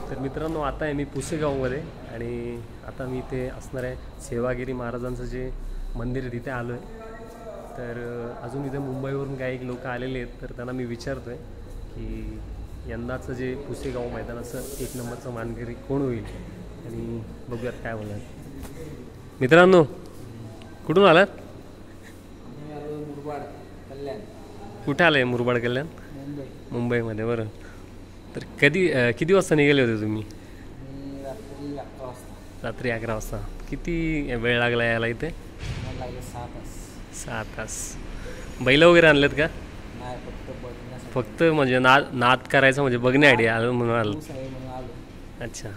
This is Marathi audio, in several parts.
तर मित्रांनो आता आहे मी पुसेगावमध्ये आणि आता मी इथे असणार आहे सेवागिरी महाराजांचं जे मंदिर आहे तिथे आलो आहे. तर अजून इथे मुंबईवरून काही लोक आलेले आहेत तर त्यांना मी विचारतो आहे की यंदाचं जे पुसेगाव मैदानाचं 1 नंबरचं मानकरी कोण होईल आणि बघूयात काय बोलणार. मित्रांनो कुठून आलात? मुरबाड कल्याण. कुठे आलं आहे मुरबाड कल्याण? मुंबई. मुंबईमध्ये. बरं. तर किती वाजता निघाले होते तुम्ही? रात्री 11 वाजता. रात्री 11 वाजता. किती वेळ लागला यायला इथे? मला लागले 6 तास. 6 तास. बैल वगैरे आणलेत का? नाही, फक्त बघण्यासाठी. फक्त म्हणजे नाद करायचं म्हणजे बघण्यासाठी आलो म्हणून आलो. पाऊस आहे म्हणून आलो. अच्छा.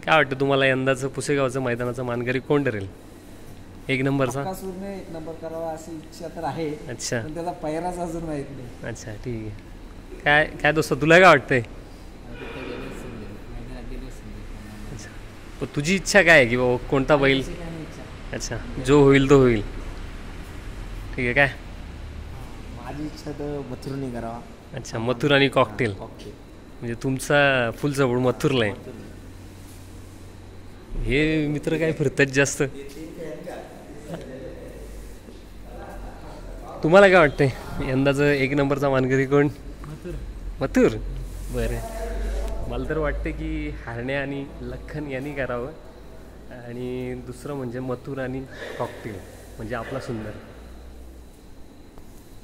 काय वाटतं तुम्हाला यंदाचं पुसेगावचं मैदानाचं मानकरी कोण ठरेल 1 नंबरचा? बकासूरने 1 नंबर करावा अशी इच्छा तर आहे. अच्छा पण त्याचा पैराच अजून माहित नाही. अच्छा ठीक आहे. काय दोस्त तुला काय वाटतंय? अच्छा. पण तुझी इच्छा काय आहे की बाबा कोणता बैल? अशी काही नाही इच्छा. अच्छा जो होईल तो होईल. ठीक आहे. काय माझी इच्छा तर मथुरने करावा. अच्छा मथुर आणि कॉकटेल कॉकटेल. म्हणजे तुमचा फुल सपोर्ट मथुरला आहे. हे मित्र काय फिरतात जास्त. तुम्हाला काय वाटतंय यंदाचं 1 नंबरचा मानकरी कोण? मथुर. बरं. मला तर वाटतं की हारण्या आणि लखन यांनी करावं आणि दुसरं म्हणजे मथुर आणि कॉकटेल म्हणजे आपला सुंदर.